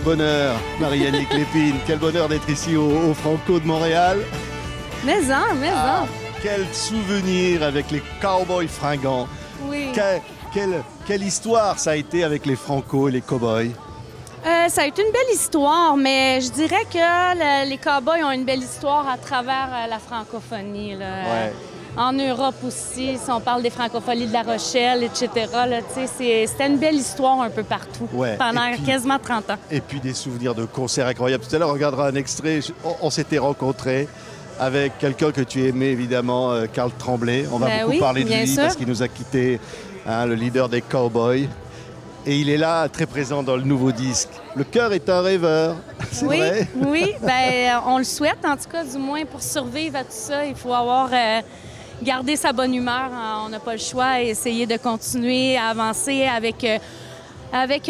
bonheur, Marie-Annick Lépine. Quel bonheur d'être ici au Franco de Montréal. Quel souvenir avec les cowboys fringants. Oui. Quelle histoire ça a été avec les Franco et les cowboys. Ça a été une belle histoire, mais je dirais que les cowboys ont une belle histoire à travers la francophonie. Là. Ouais. En Europe aussi, si on parle des francophonies de La Rochelle, etc., là, c'était une belle histoire un peu partout, pendant quasiment 30 ans. Et puis des souvenirs de concerts incroyables. Tout à l'heure, on regardera un extrait. On s'était rencontrés avec quelqu'un que tu aimais évidemment, Carl Tremblay. On va beaucoup parler de lui sûr. Parce qu'il nous a quittés, le leader des Cowboys. Et il est là, très présent dans le nouveau disque. Le cœur est un rêveur, c'est vrai? Oui, on le souhaite, en tout cas, du moins pour survivre à tout ça. Il faut avoir gardé sa bonne humeur. On n'a pas le choix et essayer de continuer à avancer avec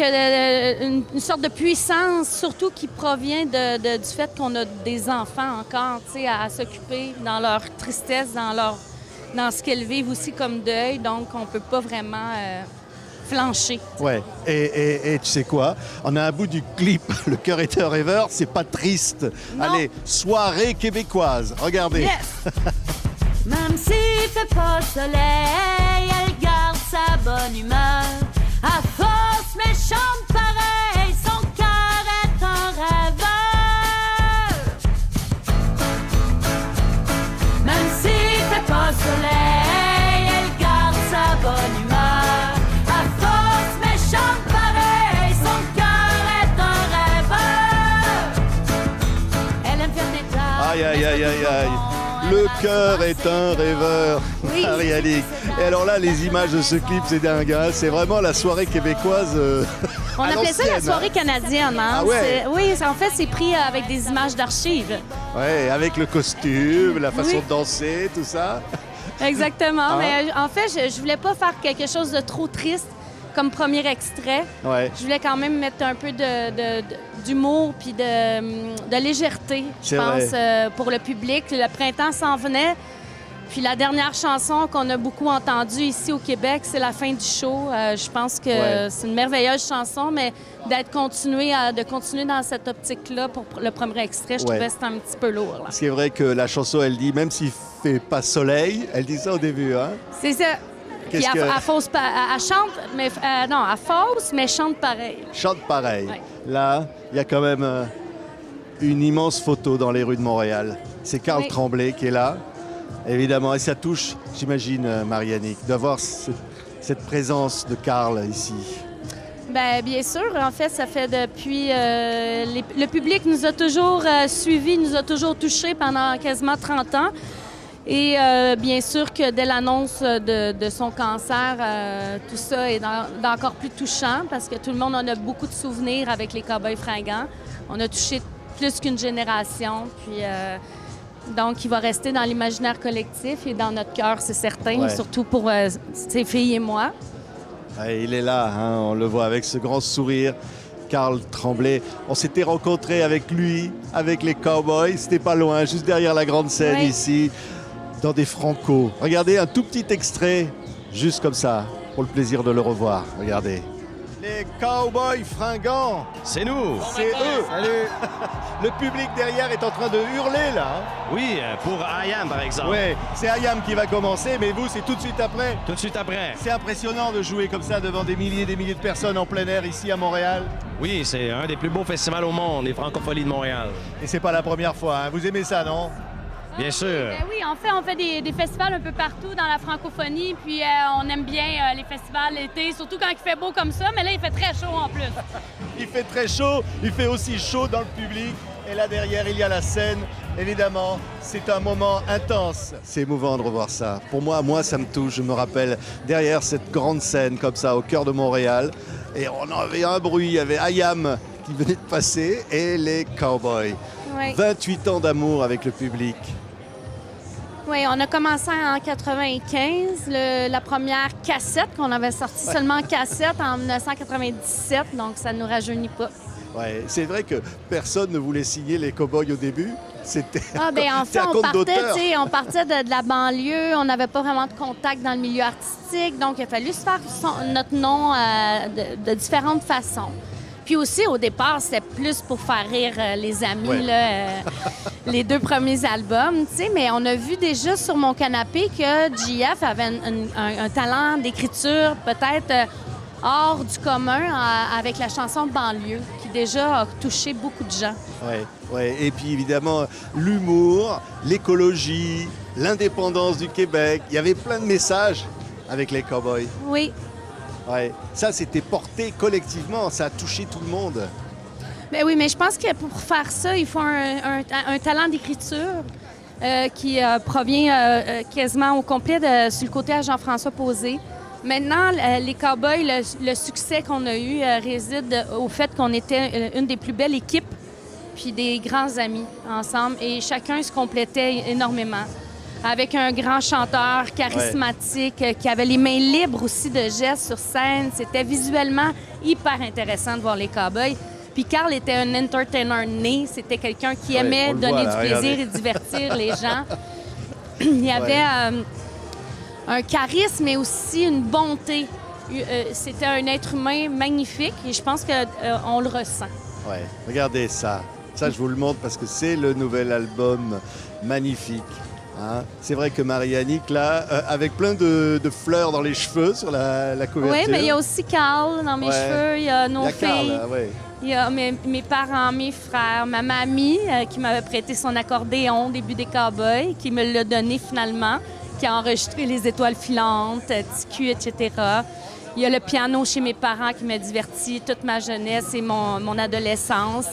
une sorte de puissance, surtout qui provient du fait qu'on a des enfants encore, à s'occuper dans leur tristesse, dans ce qu'elles vivent aussi comme deuil. Donc, on ne peut pas vraiment flancher. Ouais. Et tu sais quoi? On a un bout du clip, Le cœur est un rêveur, c'est pas triste. Non. Allez, soirée québécoise, regardez. Yes! Même s'il fait pas soleil, elle garde sa bonne humeur. À force méchante pareil, son cœur est un rêveur. Même s'il fait pas soleil, elle garde sa bonne humeur. À force méchante pareil, son cœur est un rêveur. Elle aime faire des tas. Aïe, aïe, aïe, aïe, aïe. Le cœur est un rêveur, Oui. Marie-Annick. Et alors là, les images de ce clip, c'est dingue. Hein, c'est vraiment la soirée québécoise. On à appelait ça la l'ancienne, soirée canadienne. Hein? Ah ouais? Oui, en fait, c'est pris avec des images d'archives. Ouais, avec le costume, la façon Oui. de danser, tout ça. Exactement. Ah. Mais en fait, je voulais pas faire quelque chose de trop triste comme premier extrait. Ouais. Je voulais quand même mettre un peu d'humour puis de légèreté, je C'est pense, vrai. pour le public. Le printemps s'en venait. Puis la dernière chanson qu'on a beaucoup entendue ici au Québec, c'est la fin du show. Je pense que c'est une merveilleuse chanson, mais de continuer dans cette optique-là pour le premier extrait, je trouvais que c'était un petit peu lourd. Là. C'est vrai que la chanson, elle dit, même s'il fait pas soleil, elle dit ça au début. Hein? C'est ça. Puis Qu'est-ce que- elle chante, mais non, elle fausse, mais chante pareil. Chante pareil. Ouais. Là, il y a quand même une immense photo dans les rues de Montréal. C'est Carl Oui. Tremblay qui est là, évidemment. Et ça touche, j'imagine, Marie-Annick, d'avoir cette présence de Carl ici. Bien sûr. En fait, ça fait depuis... le public nous a toujours suivis, nous a toujours touchés pendant quasiment 30 ans. Et bien sûr que dès l'annonce de son cancer, tout ça est d'encore plus touchant parce que tout le monde en a beaucoup de souvenirs avec les Cowboys fringants. On a touché plus qu'une génération. Puis, donc, il va rester dans l'imaginaire collectif et dans notre cœur, c'est certain, Ouais. surtout pour ses filles et moi. Ouais, il est là, hein, on le voit avec ce grand sourire. Carl Tremblay. On s'était rencontrés avec lui, avec les Cowboys. C'était pas loin, juste derrière la grande scène Oui. ici, dans des Franco. Regardez un tout petit extrait, juste comme ça, pour le plaisir de le revoir. Regardez. Les Cowboys fringants, C'est nous! c'est eux. Salut! Le public derrière est en train de hurler là. Hein. Oui, pour IAM, par exemple. Ouais, c'est Ayam qui va commencer, mais vous, c'est tout de suite après. Tout de suite après. C'est impressionnant de jouer comme ça devant des milliers et des milliers de personnes en plein air ici à Montréal. Oui, c'est un des plus beaux festivals au monde, les Francophonies de Montréal. Et c'est pas la première fois. Hein. Vous aimez ça, non? Bien sûr. Oui, en fait, on fait des festivals un peu partout dans la francophonie, puis on aime bien les festivals l'été, surtout quand il fait beau comme ça, mais là, il fait très chaud en plus. Il fait très chaud, il fait aussi chaud dans le public. Et là derrière, il y a la scène. Évidemment, c'est un moment intense. C'est émouvant de revoir ça. Pour moi, ça me touche. Je me rappelle derrière cette grande scène comme ça, au cœur de Montréal. Et on avait un bruit, il y avait Ayam qui venait de passer et les Cowboys. Oui. 28 ans d'amour avec le public. Oui, on a commencé en 95, la première cassette qu'on avait sortie seulement en cassette en 1997, donc ça ne nous rajeunit pas. Ouais, c'est vrai que personne ne voulait signer les Cowboys au début. C'était Ah, ben en c'était fait, un compte d'auteur. on partait de la banlieue, on n'avait pas vraiment de contact dans le milieu artistique, donc il a fallu se faire notre nom de différentes façons. Puis aussi, au départ, c'était plus pour faire rire les amis, Ouais. là, les 2 premiers albums, tu sais. Mais on a vu déjà sur mon canapé que JF avait un talent d'écriture peut-être hors du commun avec la chanson Banlieue, qui déjà a touché beaucoup de gens. Ouais, ouais. Et puis évidemment, l'humour, l'écologie, l'indépendance du Québec. Il y avait plein de messages avec les Cowboys. Oui. Ouais. Ça, c'était porté collectivement. Ça a touché tout le monde. Ben oui, mais je pense que pour faire ça, il faut un talent d'écriture qui provient quasiment au complet sur le côté à Jean-François Posé. Maintenant, les Cowboys, le succès qu'on a eu réside au fait qu'on était une des plus belles équipes puis des grands amis ensemble et chacun se complétait énormément. Avec un grand chanteur charismatique qui avait les mains libres aussi de gestes sur scène. C'était visuellement hyper intéressant de voir les Cowboys. Puis Carl était un entertainer né. C'était quelqu'un qui aimait on le donner voit, là, du plaisir regardez. et divertir les gens. Il y avait un charisme, mais aussi une bonté. C'était un être humain magnifique et je pense qu'on le ressent. Ouais. Regardez ça. Ça, je vous le montre parce que c'est le nouvel album magnifique. Hein. C'est vrai que Marie-Annick, là, avec plein de fleurs dans les cheveux sur la couverture. Oui, mais il y a aussi Carl dans mes cheveux, il y a nos Il y a filles. Carl, ouais. Il y a mes parents, mes frères, ma mamie qui m'avait prêté son accordéon au début des Cowboys, qui me l'a donné finalement, qui a enregistré les étoiles filantes, TQ, etc. Il y a le piano chez mes parents qui m'a diverti toute ma jeunesse et mon adolescence.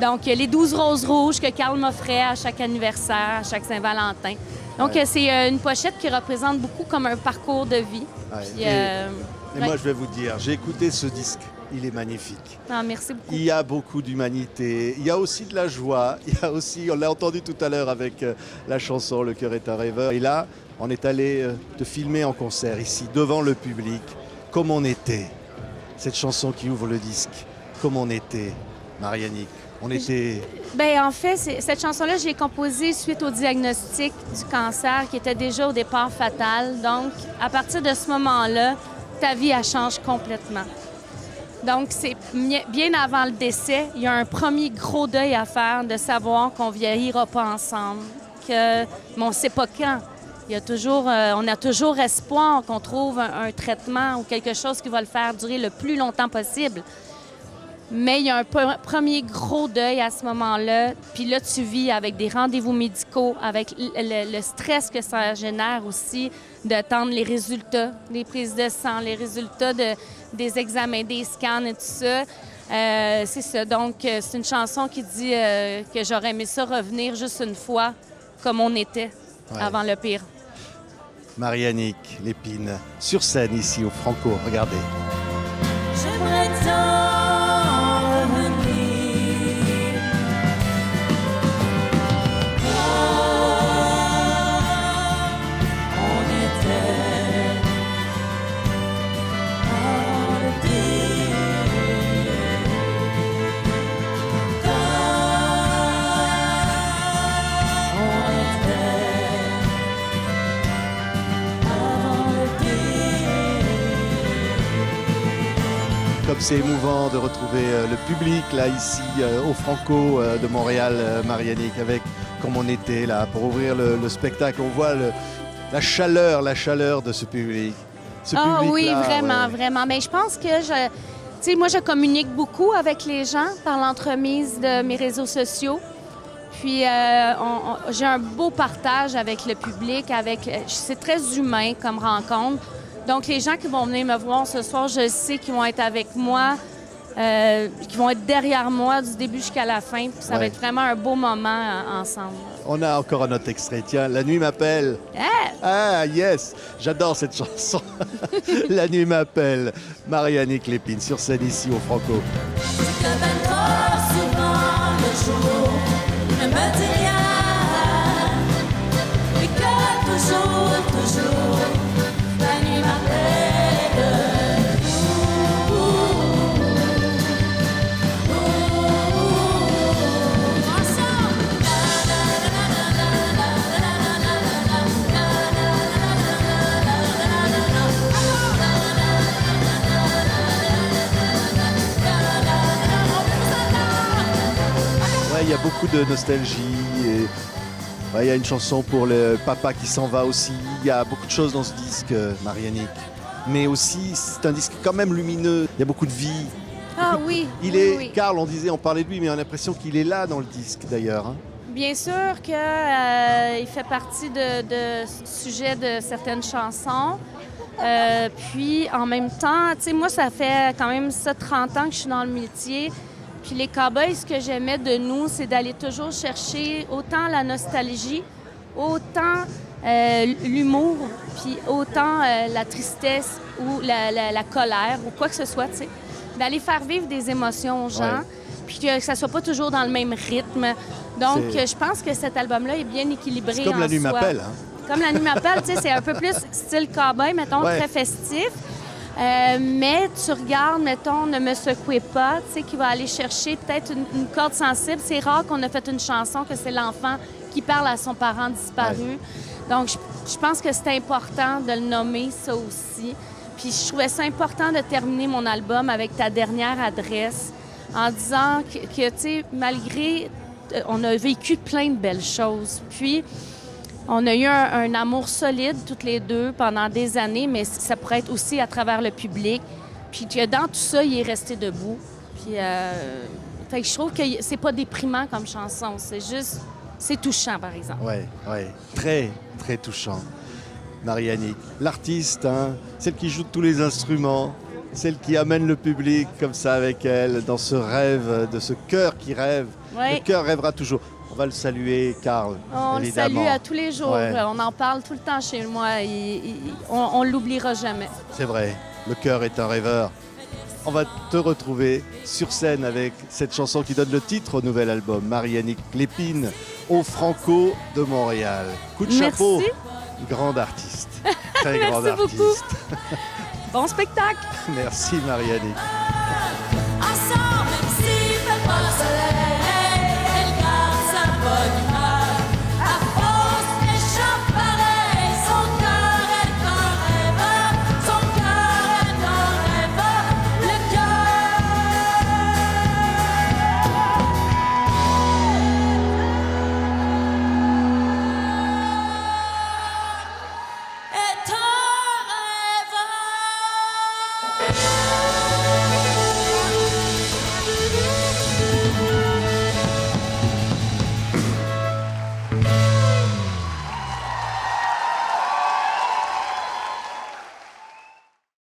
Donc, les 12 roses rouges que Carl m'offrait à chaque anniversaire, à chaque Saint-Valentin. Donc, c'est une pochette qui représente beaucoup comme un parcours de vie. Ouais. Puis, Et moi, je vais vous dire, j'ai écouté ce disque. Il est magnifique. Ah, merci beaucoup. Il y a beaucoup d'humanité. Il y a aussi de la joie. Il y a aussi, on l'a entendu tout à l'heure avec la chanson Le cœur est un rêveur. Et là, on est allé te filmer en concert ici, devant le public, comme on était. Cette chanson qui ouvre le disque, comme on était, Marie-Annick. On était... Bien, en fait, cette chanson-là, je l'ai composée suite au diagnostic du cancer qui était déjà au départ fatal. Donc, à partir de ce moment-là, ta vie, elle change complètement. Donc, c'est bien avant le décès, il y a un premier gros deuil à faire de savoir qu'on vieillira pas ensemble, mais on ne sait pas quand. Il y a toujours, on a toujours espoir qu'on trouve un traitement ou quelque chose qui va le faire durer le plus longtemps possible. Mais il y a un premier gros deuil à ce moment-là. Puis là, tu vis avec des rendez-vous médicaux, avec le stress que ça génère aussi, d'attendre les résultats, les prises de sang, les résultats des examens, des scans et tout ça. C'est ça. Donc, c'est une chanson qui dit que j'aurais aimé ça revenir juste une fois, comme on était avant le pire. Marie-Annick Lépine, sur scène ici au Franco. Regardez. J'aimerais tant revenir. Quand on était avant le pire. Quand on était avant le pire. Comme c'est émouvant de retrouver le public là ici au Franco de Montréal, Marie-Annick, avec comme on était là pour ouvrir le spectacle. On voit la chaleur de ce public. Ah oui, public-là, vraiment, ouais. vraiment. Mais je pense que tu sais, moi, je communique beaucoup avec les gens par l'entremise de mes réseaux sociaux. Puis, j'ai un beau partage avec le public. C'est très humain comme rencontre. Donc, les gens qui vont venir me voir ce soir, je sais qu'ils vont être avec moi, qu'ils vont être derrière moi du début jusqu'à la fin. Puis ça va être vraiment un beau moment ensemble. On a encore un autre extrait. Tiens, La nuit m'appelle. Ah, yes! J'adore cette chanson. La nuit m'appelle. Marie-Annick Lépine sur scène ici au Franco. Que ben trop souvent le jour ne me dit rien, et que toujours, la nuit m'appelle. Ensemble. a beaucoup de nostalgie. Et ouais, il y a une chanson pour le papa qui s'en va aussi. Il y a beaucoup de choses dans ce disque, Marianne. Mais aussi, c'est un disque quand même lumineux. Il y a beaucoup de vie. Ah oui. Oui. Karl, on parlait de lui, mais on a l'impression qu'il est là dans le disque d'ailleurs. Hein. Bien sûr qu'il fait partie de sujet de certaines chansons. Puis en même temps, tu sais, moi, ça fait quand même 30 ans que je suis dans le métier. Puis les Cowboys, ce que j'aimais de nous, c'est d'aller toujours chercher autant la nostalgie, autant l'humour, puis autant la tristesse ou la colère ou quoi que ce soit, tu sais. D'aller faire vivre des émotions aux gens, puis que ça soit pas toujours dans le même rythme. Donc, je pense que cet album-là est bien équilibré. C'est comme La Nuit m'appelle. Hein? Comme La Nuit m'appelle, tu sais, c'est un peu plus style cowboy, mettons, très festif. Mais tu regardes, mettons, Ne me secouez pas, tu sais, qui va aller chercher peut-être une corde sensible. C'est rare qu'on a fait une chanson que c'est l'enfant qui parle à son parent disparu. Donc, je pense que c'est important de le nommer, ça aussi. Puis je trouvais ça important de terminer mon album avec Ta dernière adresse en disant que tu sais, malgré... on a vécu plein de belles choses. Puis, on a eu un amour solide, toutes les deux, pendant des années, mais ça pourrait être aussi à travers le public. Puis que dans tout ça, il est resté debout. Puis, fait que je trouve que c'est pas déprimant comme chanson. C'est juste... C'est touchant, par exemple. Oui. Très, très touchant. Marianne, l'artiste, hein, celle qui joue tous les instruments, celle qui amène le public comme ça avec elle, dans ce rêve, de ce cœur qui rêve. Le cœur rêvera toujours. On va le saluer, Karl, on évidemment. le salue à tous les jours. On en parle tout le temps chez moi. On ne l'oubliera jamais. C'est vrai, le cœur est un rêveur. On va te retrouver sur scène avec cette chanson qui donne le titre au nouvel album, Marianne Lépine, au Franco de Montréal. Coup de chapeau, grande artiste. Très grande artiste. Merci beaucoup. Bon spectacle. Merci Marianne.